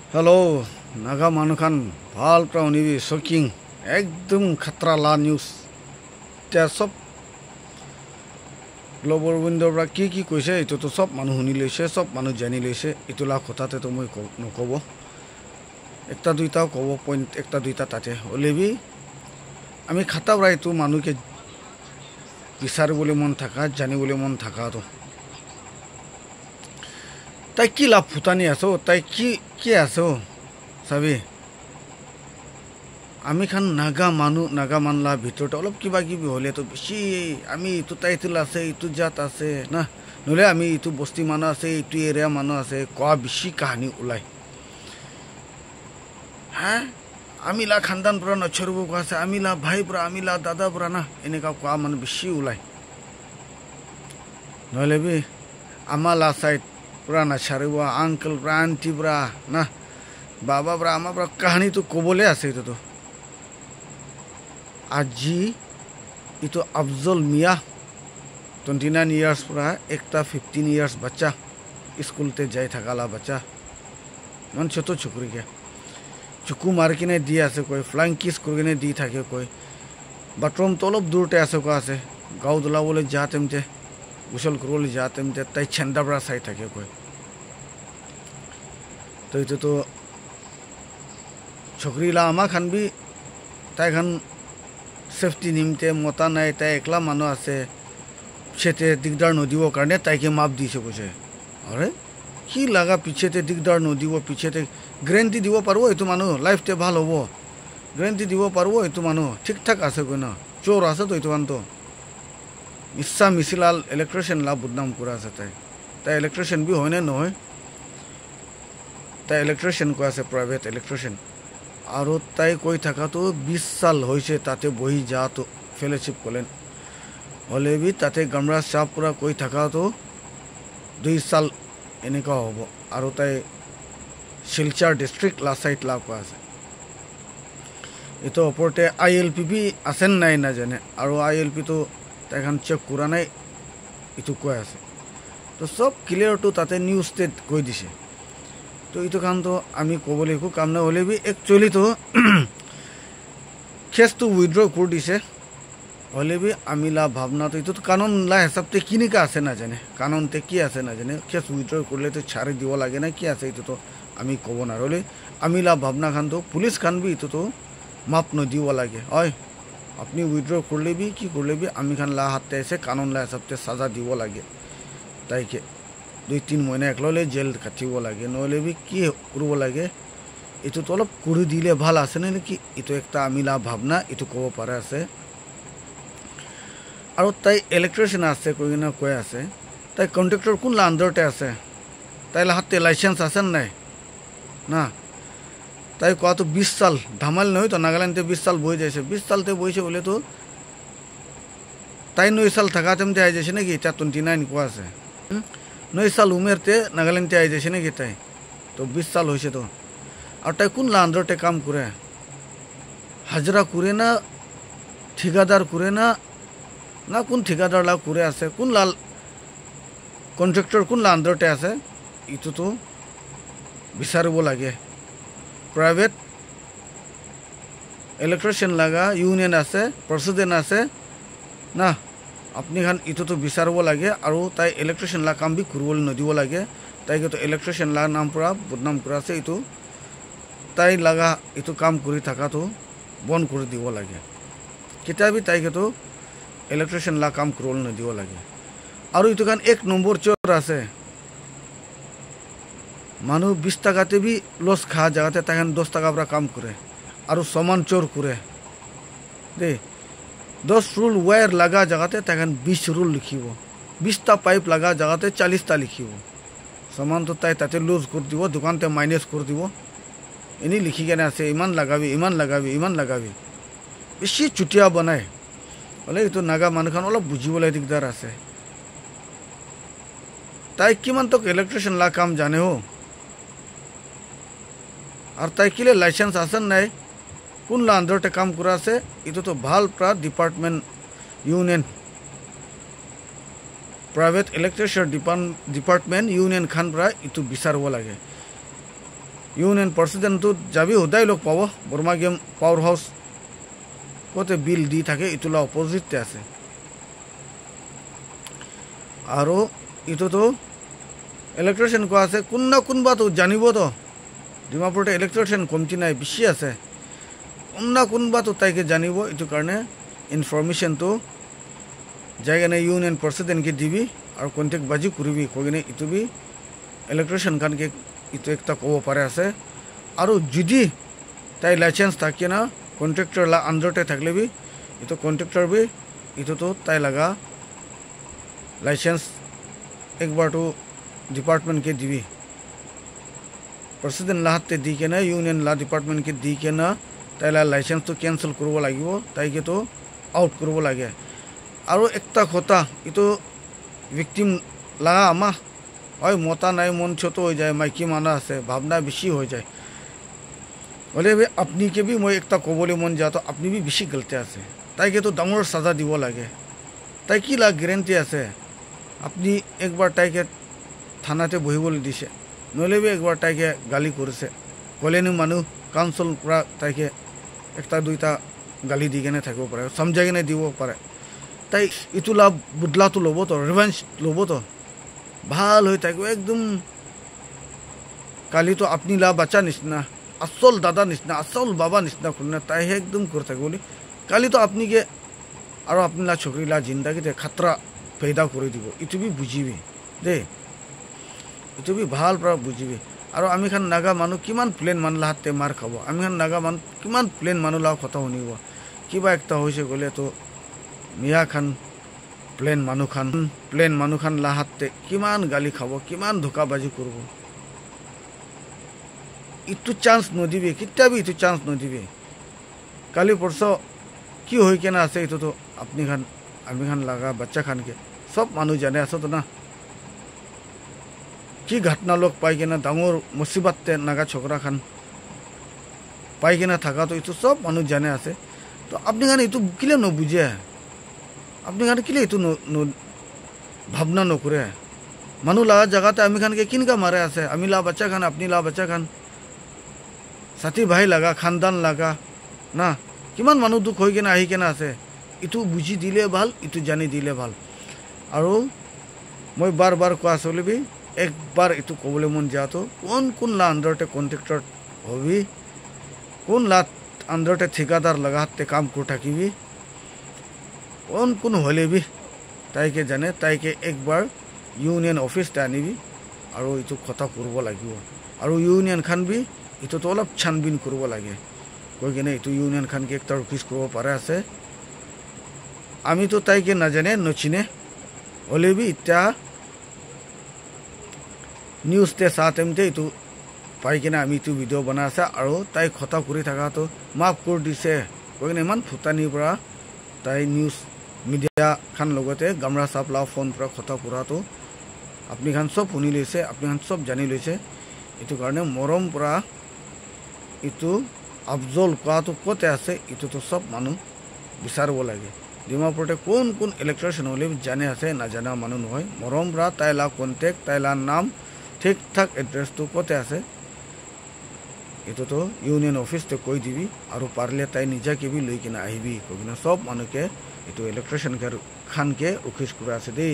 Hello, Naga Manukan, Pal Praunivi, Soking, Egdum Khatra La News. Sop Global Window Rakiki Kuse, to Sop Manuhuni Leshe, Sop Manu Jenny Leshe, Itula Kotate to Mokobo. Ekta duita Kobo point, Ekta duita Tate, Olevi. আমি খাতা রাই তো মানুষকে বিচার বলে মন থাকা জানি বলে মন থাকা তো তাই কি লাভ ফুটানি আছো তাই কি আছো সাবি আমি খান নাগা মানলা ভিতরটা অলপ কিবা কিবি হলে তো বেশি আমি ইটো টাইটেল আছে ইটো জাত আছে না নহলে আমি ইটো বস্তি মানুহ আছে ইটো এরিয়া মানুহ আছে কোৱা বেশি কাহিনী ওলাই হ্যাঁ আমিলা খানদান পুৰা নছৰবো কাছে আমিলা ভাই পুৰা আমিলা দাদা পুৰা না এনেকা কোৱা মানে বেশি ওলাই নহলে বি আমালা সাইড পুরা নছরব আঙ্কেল পুরা আন্টি পুরা না বাবা পুরা আমা পুরা কাহিনী তো কবলে আছে তো আজি ইতো আফজল মিয়া 29 ইয়ার্স পুরা একটা 15 ইয়ার্স বাচ্চা স্কুলতে যাই থাকালা বাচ্চা মন ছোট ছুকরিকে চুকু মার কিনে দি আছে কই ফ্লাইং কিস করে দি থাকে কই বাথরুম তো অলপ দূরতে আছে কো আছে গাও দলা বলে যাতেমতে গোসল করলে যাতেমতে তাই ছন্দাবড়া সাই থাকে কই তো এটা তো ছকরিলা আমা খানবি তাই খান সেফটি নিমতে মতা নাই তাই একলা মানুষ আছে পিছেতে দিগদার নদিব কারণে তাইকে মাপ দিছে কইছে আরে কি লাগা পিছেতে দিগদার নদিব পিছেতে গ্যারান্টি দিব পারবো এইটো মানুষ লাইফতে ভাল হব গ্যারান্টি দিব পারবো এইটো মানুষ ঠিকঠাক আছে কই না চোর আছে তো এইটো তো ইচ্ছা মিছিলাল ইলেকট্রিশিয়ান লা বদনাম কৰা আছে তাই ইলেকট্ৰিশিয়ান বি হয় না নহয় তাই ইলেকট্ৰিশিয়ান কয় আছে প্ৰাইভেট ইলেকট্ৰিশিয়ান আৰু তাই কৈ থাকা তো 20 সাল হইছে তাতে বহি যা তো ফেলোশিপ কলেন হলে বি তাতে গমরা সাহ পুরা কৈ থাকা তো 2 সাল এনেকা হব আৰু তাই শিলচৰ ডিস্ট্ৰিক্ট লা সাইট লা কোৱা আছে এটো ওপৰতে আইএলপিবি আছেন নাই না জানে আৰু আইএলপি তো তাইখান চেক কৰা নাই ইটো কৈ আছে তো সব ক্লিয়ার তো তাতে নিউজ ষ্টেট কৈ দিছে তো ইটো কাম তো আমি কবলে কো কাম না হলে বি একচুয়ালি তো কেস তো উইথড্র করে দিছে হলে বি আমি লা ভাবনা তো ইটো তো কানুন লা হিসাবতে কিনিকা আছে না জানে কানুনতে কি আছে না জানে কেস উইথড্র করলে তো ছাড়ি দিব লাগে না কি আছে ইটো তো আমি কব না রলে আমি লা ভাবনা খান তো পুলিশ খান বি ইটো তো মাপ নদিব লাগে হয় আপনি উইথড্র করলে বি কি করলে বি আমি খান লা হাতে এসে কানুন লা হিসাবতে সাজা দিব লাগে তাইকে 2-3 মহিনা একললে জেল কাটিব লাগে নহলে বি কি করব লাগে এটো তো অলপ করে দিলে ভাল আছে না কি এটো একটা আমি লা ভাবনা এটো কব পারে আছে আৰু তাই ইলেকট্রিশিয়ান আছে কই না কই আছে তাই কন্ট্রাক্টর কোন লা আন্ডারতে আছে তাই লা হাতে লাইসেন্স আছে নাই না তাই কত 20 সাল ধামাল নয় তো নাগাল্যান্ডে 20 সাল বই যাইছে 20 সালতে বইছে বলে তো তাই 9 সাল থাকাতেমতে আই যাইছে নাকি এটা 29 কো আছে 9 সাল উমেরতে নাগাল্যান্ডে আই যাইছে নাকি তাই তো 20 সাল হইছে তো আর তাই কোন লা আন্ডারতে কাম করে হাজরা করে না ঠিকাদার করে না না কোন ঠিকাদার লা করে আছে কোন লাল কন্ট্রাক্টর কোন লা আন্ডারতে আছে ইটো তো বিচারিব লাগে প্রাইভেট ইলেকট্রিশিয়ান লাগা ইউনিয়ন আছে প্রেসিডেন্ট আছে না আপনি খান ইটো তো বিচারিব লাগে আৰু তাই ইলেকট্রিশিয়ান লা কাম বি করবল নদিব লাগে তাইকে তো ইলেকট্রিশিয়ান লা নাম পুরা বদনাম করা আছে ইটো তাই লাগা ইটো কাম কৰি থাকা তো বন্ধ কৰে দিব লাগে কিতাবি তাইকে তো ইলেকট্ৰিশিয়ান লা কাম কৰবল নদিব লাগে আৰু ইটো খান 1 নম্বৰ চোর আছে মানুষ 20 টাকাতে বি লস খা জায়গাতে তখন 10 টাকা পুরা কাম করে আর সমান চোর করে দে 10 রুল ওয়্যার লাগা জায়গাতে তখন 20 রুল লিখিব 20টা পাইপ লাগা জায়গাতে 40টা লিখিব সমান তো তাই তাতে লুজ করে দিব দোকানতে মাইনাস করে দিব এনি লিখি কেনে আছে ইমান লাগাবি বেশি চুটিয়া বানায় বলে এই তো নাগা মানুষখান অলপ বুঝিবলৈ দিগদার আছে তাই কিমান তো ইলেকট্রিশিয়ান লা কাম জানে হো আর তাই কিলে লাইসেন্স আছেন নাই কোন লা আন্ডারতে কাম করা আছে ইটো তো ভাল প্রা department union private electrician department union খান প্রা ইটো বিচারব লাগে ইউনিয়ন প্রেসিডেন্টত যাবি সদায় লগ পাব বর্মা গেম পাওয়ার হাউস কতে বিল দি থাকে ইটোলা অপোজিটতে আছে আৰু ইটোতো ইলেকট্ৰিশিয়ান কোৱা আছে কোন না কোনবা তো জানিব তো ডিমাপুৰতে ইলেকট্রিশিয়ান কমতি নাই বেছি আছে কোন না কোনবা তো তাইকে জানিব ইটো কাৰণে ইনফৰমেশনটো জায়গানে ইউনিয়ন প্ৰেসিডেন্টকে দিবি আৰু কন্টেক্ট বাজি কৰিবি কইনে ইটো বি ইলেকট্ৰিশিয়ান খানকে ইটো একটা কব পাৰে আছে আৰু যদি তাই লাইসেন্স থাকে না কন্ট্রাক্টর লা আন্ডারতে থাকলে বি ইটো কন্ট্রাক্টর বি ইটো তো তাই লাগা লাইসেন্স একবার তো डिपार्टमेंट के दिवी प्रेसिडेंट लाहाते दी के ना यूनियन ला डिपार्टमेंट के दी के ना ताइला लाइसेंस तो कैंसल करब लागिब ताइके तो आउट करब लागे और एकटा खोता इतो विक्टिम लगा आमा ओय मोता नाई मन छोट हो जाए माइकी माना आसे भावना बेसी हो जाए बोले अपनी के भी मैं एकटा कबले मन जा तो अपनी भी बेसी गलती आसे ताइके तो डांगर सजा দিব लागे ताइ की ला ग्यारंटी आसे अपनी एक बार ताइके থানাতে বহিবলৈ দিছে নহলে একবার তাইকে গালি করেছে কলেনি মানুষ কাউন্সিল পুরা তাইকে একটা দুইটা গালি দি কেনে থাকিব পারে সমঝাই কেনে দিব পারে তাই ইটো লাভ বদলাটো ল'ব তো রিভেঞ্জ ল'ব তো ভাল হৈ থাকিব একদম কালি তো আপনি লা বাচ্চা নিচিনা আসল দাদা নিচিনা আসল বাবা নিচিনা শুনে তাইহে একদম করে থাকে বলি কালি তো আপনিকে আৰু আপনি লা ছোকৰি লা জিন্দাগিতে খাতৰা पैदा কৰে দিব ইটো বি বুঝিবি দে इतो भी ভাল পৰা বুঝিবি আৰু আমি খান নাগা মানুহ কিমান প্লেন মানুহ হাতে মাৰ খাব আমি খান নাগা মানুহ কিমান প্লেন মানুহ লা কথা শুনিব কিবা একটা হৈছে গলে তো মিয়া খান প্লেন মানুহ খান লা হাতে কিমান গালি খাব কিমান ধোকাবাজি করব ইটো চান্স নদিবি কিতাবি ইটো চান্স নদিবি কালি পরশ কি হৈ কেনা আছে ইটো তো আপনি খান আমি খান লাগা বাচ্চা খান के सब মানুহ জানে আছে তো না কি ঘটনা লোক পাই কেনা ডাঙর মুসিবততে নাগা ছোকরা খান পাই কেনা থাকা তো ইটো সব মানুষ জানে আছে তো আপনি খান ইটো কিলে নবুঝে আপনি খান কিলে ইটো ভাবনা নকরে মানুষ লাগা জায়গাতে আমি খানকে কিনকা মারে আছে আমি লা বাচ্চা খান আপনি লা বাচ্চা খান সাথী ভাই লাগা খানদান লাগা না কিমান মানুষ দুখ হৈ কেনা আহি কেনা আছে ইটো বুঝি দিলে ভাল ইটো জানি দিলে ভাল আৰু মই বাৰ বাৰ কোৱা চলিবি एक बार इतो कबले मन जातो कौन ला अंदरते कॉन्ट्रैक्टर होबी कौन ला अंदरते ठेकेदार लगाते काम कर থাকিবি कौन होले भी ताइके जाने ताइके एक बार यूनियन ऑफिस आनिबी और इतो कथा करब লাগিব और यूनियन खान भी इतो तो अलग छानबीन करब लागे कोई केने इतो यूनियन खान के एक ऑफिस करब पारे আছে আমি তো তাইকে না জানে নচিনে হলে भी इत्या নিউজ তে সাথে ইটো পাই কিনা আমি ইটো ভিডিও বনাইছে আৰু তাই খতা কৰি থাকা তো মাফ কৰি দিছে কইনে ইমান ফুটানিৰ পৰা তাই নিউজ মিডিয়া খান লগতে গামৰা সাপলা ফোন পৰা খতা কৰা তো আপনি খান সব শুনি লৈছে আপনি খান সব জানি লৈছে ইটো কাৰণে মৰম পৰা ইটো আফজল কোৱাটো কতে আছে ইটো তো সব মানুহ বিচাৰিব লাগে ডিমাপুৰতে কোন ইলেকট্ৰিশিয়ান হলে জানে আছে না জানা মানুহ নহয় মৰম পৰা তাইলা কন্টেক্ট তাইলা নাম ঠিক ঠাক এড্রেস তো কতে আছে इतो तो यूनियन ऑफिस ते कोई दिबी और पारले ताई निजा के भी लई किना आइबी कोगिना सब मानुके इतो इलेक्ट्रिशियन खान के ऑफिस कुरा আছে दे।